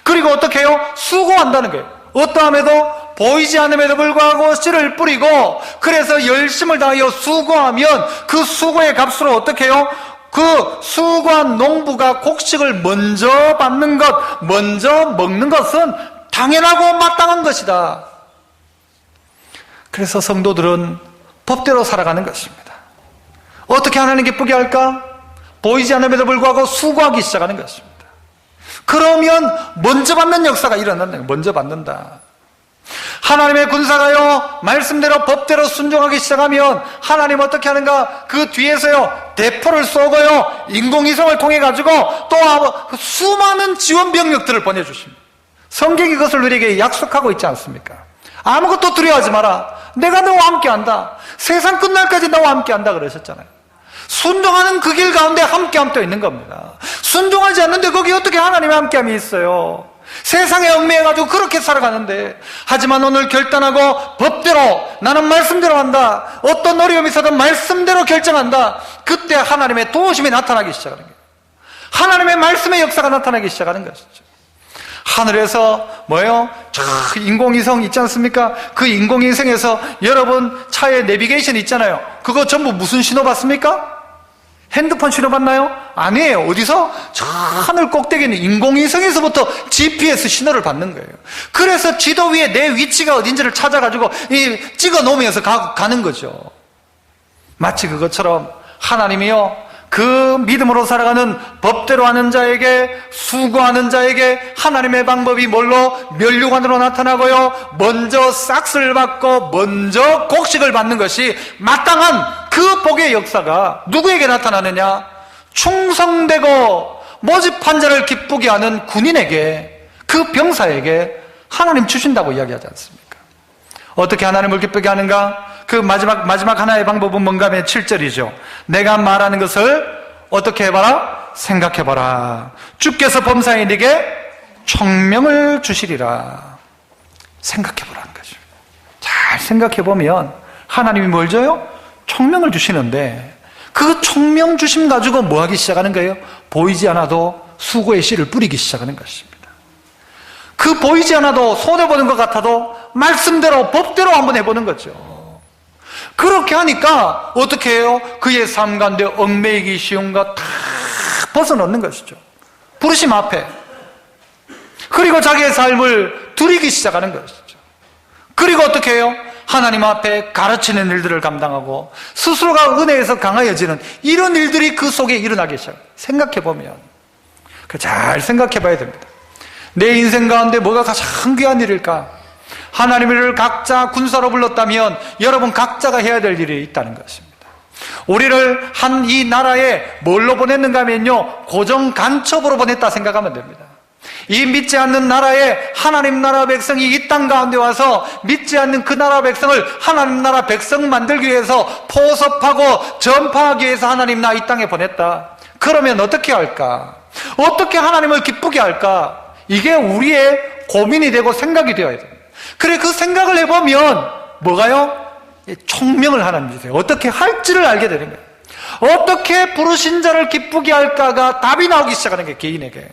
그리고 어떻게 해요? 수고한다는 거예요. 어떠함에도 보이지 않음에도 불구하고 씨를 뿌리고, 그래서 열심을 다하여 수고하면 그 수고의 값으로 어떻게 해요? 그 수고한 농부가 곡식을 먼저 받는 것, 먼저 먹는 것은 당연하고 마땅한 것이다. 그래서 성도들은 법대로 살아가는 것입니다. 어떻게 하나님 기쁘게 할까? 보이지 않음에도 불구하고 수고하기 시작하는 것입니다. 그러면 먼저 받는 역사가 일어난다. 먼저 받는다. 하나님의 군사가요, 말씀대로 법대로 순종하기 시작하면 하나님 어떻게 하는가? 그 뒤에서요, 대포를 쏘고요, 인공위성을 통해 가지고 또 수많은 지원 병력들을 보내주십니다. 성경이 그것을 우리에게 약속하고 있지 않습니까? 아무것도 두려워하지 마라. 내가 너와 함께한다. 세상 끝날까지 너와 함께한다 그러셨잖아요. 순종하는 그 길 가운데 함께함도 있는 겁니다. 순종하지 않는데 거기 어떻게 하나님의 함께함이 있어요? 세상에 얽매여가지고 그렇게 살아가는데, 하지만 오늘 결단하고 법대로, 나는 말씀대로 한다. 어떤 어려움이 있어도 말씀대로 결정한다. 그때 하나님의 도우심이 나타나기 시작하는 거예요. 하나님의 말씀의 역사가 나타나기 시작하는 것이죠. 하늘에서 뭐예요? 저 인공위성 있지 않습니까? 그 인공위성에서 여러분 차에 내비게이션 있잖아요. 그거 전부 무슨 신호 받습니까? 핸드폰 신호 받나요? 아니에요. 어디서? 저 하늘 꼭대기에 있는 인공위성에서부터 GPS 신호를 받는 거예요. 그래서 지도 위에 내 위치가 어딘지를 찾아가지고 찍어 놓으면서 가는 거죠. 마치 그것처럼 하나님이요, 그 믿음으로 살아가는 법대로 하는 자에게, 수고하는 자에게 하나님의 방법이 뭘로? 면류관으로 나타나고요, 먼저 싹스를 받고 먼저 곡식을 받는 것이 마땅한 그 복의 역사가 누구에게 나타나느냐? 충성되고 모집한 자를 기쁘게 하는 군인에게, 그 병사에게 하나님 주신다고 이야기하지 않습니까? 어떻게 하나님을 기쁘게 하는가? 그 마지막 하나의 방법은 뭔가 하면 7절이죠. 내가 말하는 것을 어떻게 해봐라? 생각해봐라. 주께서 범사에 네게 총명을 주시리라. 생각해보라는 거죠. 잘 생각해보면 하나님이 뭘 줘요? 총명을 주시는데, 그 총명 주심 가지고 뭐 하기 시작하는 거예요? 보이지 않아도 수고의 씨를 뿌리기 시작하는 것입니다. 그 보이지 않아도 손해보는 것 같아도 말씀대로 법대로 한번 해보는 거죠. 그렇게 하니까 어떻게 해요? 그의 삶 가운데 얽매이기 쉬운 것 다 벗어놓는 것이죠. 부르심 앞에. 그리고 자기의 삶을 드리기 시작하는 것이죠. 그리고 어떻게 해요? 하나님 앞에 가르치는 일들을 감당하고 스스로가 은혜에서 강하여지는 이런 일들이 그 속에 일어나기 시작해요. 생각해보면, 잘 생각해봐야 됩니다. 내 인생 가운데 뭐가 가장 귀한 일일까? 하나님을 각자 군사로 불렀다면 여러분 각자가 해야 될 일이 있다는 것입니다. 우리를 한 이 나라에 뭘로 보냈는가 하면요, 고정 간첩으로 보냈다 생각하면 됩니다. 이 믿지 않는 나라에 하나님 나라 백성이 이 땅 가운데 와서 믿지 않는 그 나라 백성을 하나님 나라 백성 만들기 위해서 포섭하고 전파하기 위해서 하나님 나 이 땅에 보냈다. 그러면 어떻게 할까? 어떻게 하나님을 기쁘게 할까? 이게 우리의 고민이 되고 생각이 되어야 됩니다. 그래, 그 생각을 해보면 뭐가요? 총명을 하나님 주세요. 어떻게 할지를 알게 되는 거예요. 어떻게 부르신 자를 기쁘게 할까가 답이 나오기 시작하는 게 개인에게.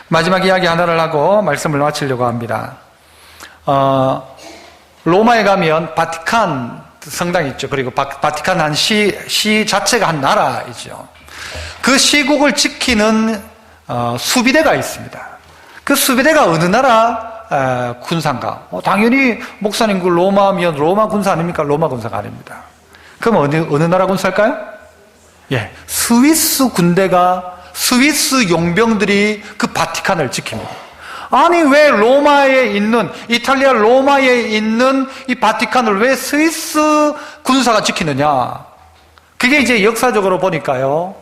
마지막 이야기 하나를 하고 말씀을 마치려고 합니다. 로마에 가면 바티칸 성당이 있죠. 그리고 바티칸 한 시 자체가 한 나라이죠. 그 시국을 지키는 수비대가 있습니다. 그 수비대가 어느 나라 군사인가? 당연히 목사님 그 로마면 로마 군사 아닙니까? 로마 군사가 아닙니다. 그럼 어느 나라 군사일까요? 예, 스위스 군대가, 스위스 용병들이 그 바티칸을 지킵니다. 아니, 왜 로마에 있는, 이탈리아 로마에 있는 이 바티칸을 왜 스위스 군사가 지키느냐? 그게 이제 역사적으로 보니까요,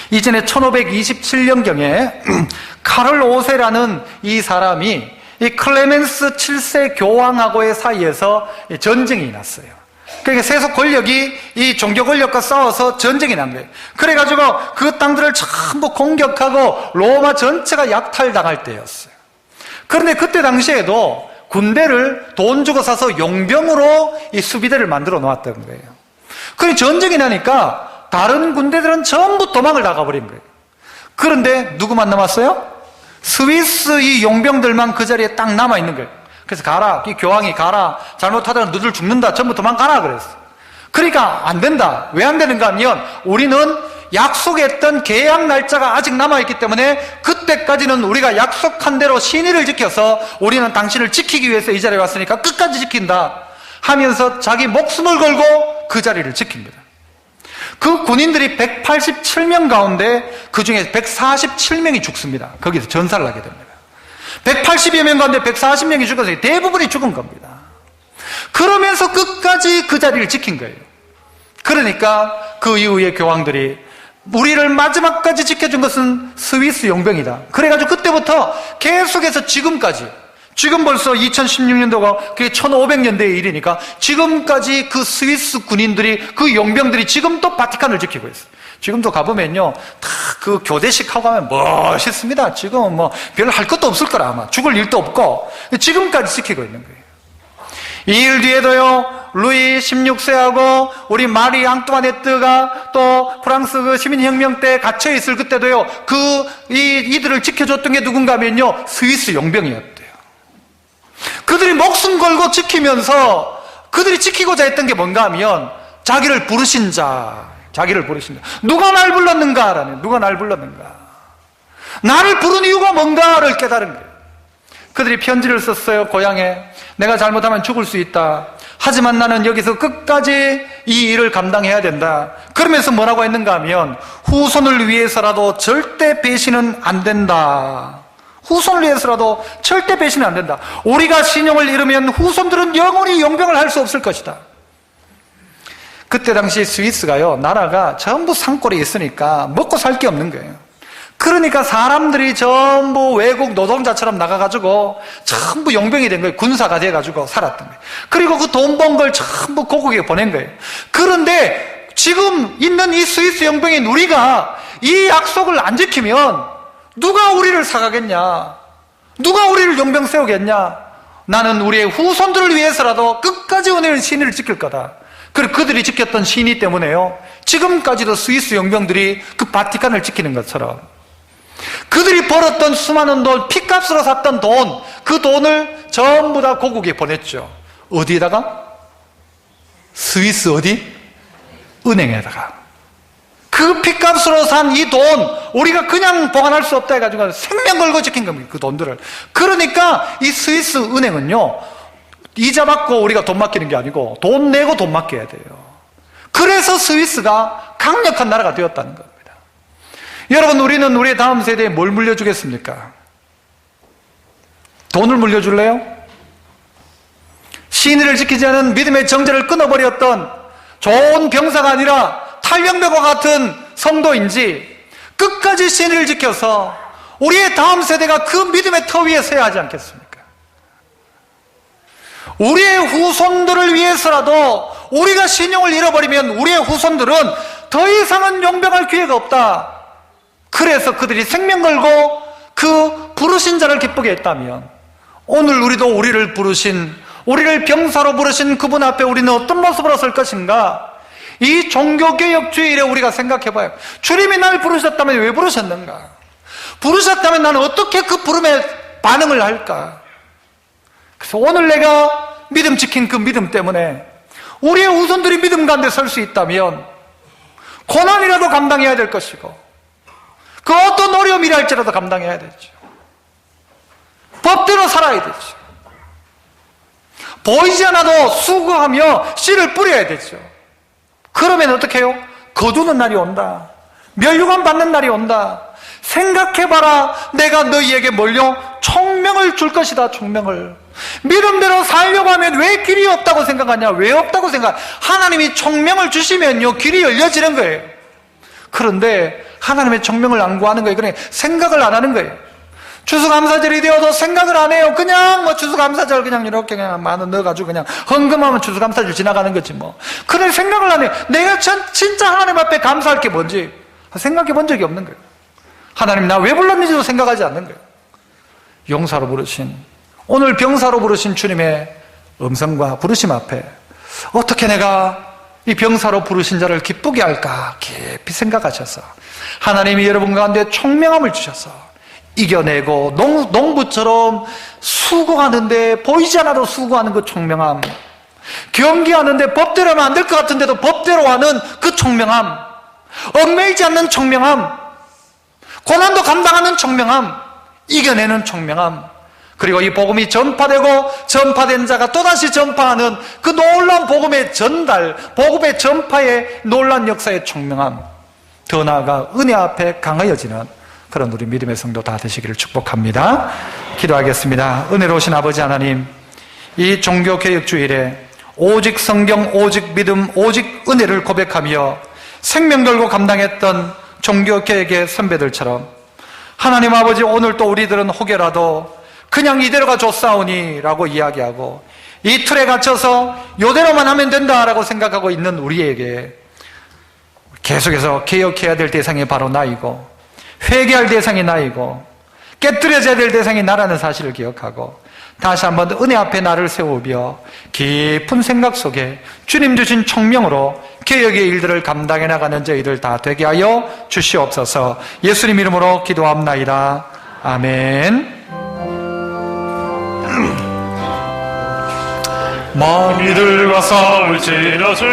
이전에 1527년경에 카를 5세라는 이 사람이 이 클레멘스 7세 교황하고의 사이에서 전쟁이 났어요. 그러니까 세속 권력이 이 종교 권력과 싸워서 전쟁이 난 거예요. 그래가지고 그 땅들을 전부 공격하고 로마 전체가 약탈당할 때였어요. 그런데 그때 당시에도 군대를 돈 주고 사서 용병으로 이 수비대를 만들어 놓았던 거예요. 그러니 전쟁이 나니까 다른 군대들은 전부 도망을 나가버린 거예요. 그런데 누구만 남았어요? 스위스 이 용병들만 그 자리에 딱 남아있는 거예요. 그래서 가라, 이 교황이 가라, 잘못하다가 너들 죽는다, 전부 도망가라 그랬어. 그러니까 안 된다. 왜 안 되는가 하면 우리는 약속했던 계약 날짜가 아직 남아있기 때문에 그때까지는 우리가 약속한 대로 신의를 지켜서 우리는 당신을 지키기 위해서 이 자리에 왔으니까 끝까지 지킨다 하면서 자기 목숨을 걸고 그 자리를 지킵니다. 그 군인들이 187명 가운데 그 중에 147명이 죽습니다. 거기서 전사를 하게 됩니다. 180여 명 가운데 140명이 죽어서 대부분이 죽은 겁니다. 그러면서 끝까지 그 자리를 지킨 거예요. 그러니까 그 이후에 교황들이 우리를 마지막까지 지켜준 것은 스위스 용병이다. 그래가지고 그때부터 계속해서 지금까지, 지금 벌써 2016년도가 그게 1500년대의 일이니까 지금까지 그 스위스 군인들이, 그 용병들이 지금도 바티칸을 지키고 있어요. 지금도 가보면요, 다 그 교대식 하고 가면 멋있습니다. 지금 뭐 별로 할 것도 없을 거라, 아마 죽을 일도 없고 지금까지 지키고 있는 거예요. 이 일 뒤에도요, 루이 16세하고 우리 마리 앙뚜아네트가 또 프랑스 그 시민혁명 때 갇혀 있을 그때도요, 이들을 지켜줬던 게 누군가 하면요, 스위스 용병이었대요. 그들이 목숨 걸고 지키면서 그들이 지키고자 했던 게 뭔가 하면 자기를 부르신 자. 누가 날 불렀는가? 누가 날 불렀는가? 나를 부른 이유가 뭔가를 깨달은 거예요. 그들이 편지를 썼어요. 고향에. 내가 잘못하면 죽을 수 있다. 하지만 나는 여기서 끝까지 이 일을 감당해야 된다. 그러면서 뭐라고 했는가 하면 후손을 위해서라도 절대 배신은 안 된다. 후손을 위해서라도 절대 배신은 안 된다. 우리가 신용을 잃으면 후손들은 영원히 용병을 할 수 없을 것이다. 그때 당시 스위스가요, 나라가 전부 산골에 있으니까 먹고 살 게 없는 거예요. 그러니까 사람들이 전부 외국 노동자처럼 나가가지고 전부 용병이 된 거예요. 군사가 돼가지고 살았던 거예요. 그리고 그 돈 번 걸 전부 고국에 보낸 거예요. 그런데 지금 있는 이 스위스 용병인 우리가 이 약속을 안 지키면 누가 우리를 사가겠냐? 누가 우리를 용병 세우겠냐? 나는 우리의 후손들을 위해서라도 끝까지 은혜의 신의를 지킬 거다. 그리고 그들이 지켰던 신의 때문에요, 지금까지도 스위스 용병들이 그 바티칸을 지키는 것처럼 그들이 벌었던 수많은 돈, 핏값으로 샀던 돈, 그 돈을 전부 다 고국에 보냈죠. 어디에다가? 스위스 어디? 은행에다가. 그 핏값으로 산 이 돈, 우리가 그냥 보관할 수 없다 해가지고 생명 걸고 지킨 겁니다. 그 돈들을. 그러니까 이 스위스 은행은요, 이자 받고 우리가 돈 맡기는 게 아니고 돈 내고 돈 맡겨야 돼요. 그래서 스위스가 강력한 나라가 되었다는 겁니다. 여러분, 우리는 우리의 다음 세대에 뭘 물려주겠습니까? 돈을 물려줄래요? 신의를 지키지 않은 믿음의 정제를 끊어버렸던 좋은 병사가 아니라 탈병병과 같은 성도인지 끝까지 신의를 지켜서 우리의 다음 세대가 그 믿음의 터 위에 서야 하지 않겠습니까? 우리의 후손들을 위해서라도 우리가 신용을 잃어버리면 우리의 후손들은 더 이상은 용병할 기회가 없다. 그래서 그들이 생명 걸고 그 부르신 자를 기쁘게 했다면 오늘 우리도 우리를 부르신, 우리를 병사로 부르신 그분 앞에 우리는 어떤 모습으로 설 것인가? 이 종교개혁주의를 우리가 생각해봐요. 주님이 날 부르셨다면 왜 부르셨는가? 부르셨다면 나는 어떻게 그 부름에 반응을 할까? 그래서 오늘 내가 믿음 지킨 그 믿음 때문에 우리의 후손들이 믿음 가운데 설 수 있다면 고난이라도 감당해야 될 것이고 그 어떤 어려움이라 할지라도 감당해야 되죠. 법대로 살아야 되죠. 보이지 않아도 수고하며 씨를 뿌려야 되죠. 그러면 어떻게 해요? 거두는 날이 온다. 멸류관 받는 날이 온다. 생각해봐라. 내가 너희에게 뭘요? 총명을 줄 것이다. 총명을. 믿음대로 살려고 하면 왜 길이 없다고 생각하냐? 왜 없다고 생각? 하나님이 총명을 주시면요, 길이 열려지는 거예요. 그런데 하나님의 총명을 안 구하는 거예요. 그러니까 생각을 안 하는 거예요. 추수감사절이 되어도 생각을 안 해요. 그냥 뭐 추수감사절 그냥 이렇게 그냥 만원 넣어가지고 그냥 헌금하면 추수감사절 지나가는 거지 뭐. 그래 생각을 안 해요. 내가 진짜 하나님 앞에 감사할 게 뭔지 생각해 본 적이 없는 거예요. 하나님 나 왜 불렀는지도 생각하지 않는 거예요. 용사로 부르신, 오늘 병사로 부르신 주님의 음성과 부르심 앞에 어떻게 내가 이 병사로 부르신 자를 기쁘게 할까 깊이 생각하셔서 하나님이 여러분 가운데 총명함을 주셔서 이겨내고 농부처럼 수고하는데 보이지 않아도 수고하는 그 총명함, 경기하는데 법대로 하면 안 될 것 같은데도 법대로 하는 그 총명함, 얽매이지 않는 총명함, 고난도 감당하는 총명함, 이겨내는 총명함, 그리고 이 복음이 전파되고 전파된 자가 또다시 전파하는 그 놀라운 복음의 전달, 복음의 전파의 놀라운 역사의 총명함, 더 나아가 은혜 앞에 강하여지는 그런 우리 믿음의 성도 다 되시기를 축복합니다. 기도하겠습니다. 은혜로우신 아버지 하나님, 이 종교개혁주일에 오직 성경, 오직 믿음, 오직 은혜를 고백하며 생명 걸고 감당했던 종교개혁의 선배들처럼 하나님 아버지, 오늘 또 우리들은 혹여라도 그냥 이대로가 좋사오니 라고 이야기하고 이 틀에 갇혀서 이대로만 하면 된다라고 생각하고 있는 우리에게 계속해서 개혁해야 될 대상이 바로 나이고 회개할 대상이 나이고 깨뜨려져야 될 대상이 나라는 사실을 기억하고 다시 한번 은혜 앞에 나를 세우며 깊은 생각 속에 주님 주신 청명으로 개혁의 일들을 감당해 나가는 저희들 다 되게 하여 주시옵소서. 예수님 이름으로 기도합나이다. 아멘. 마귀들과 싸울지라 죄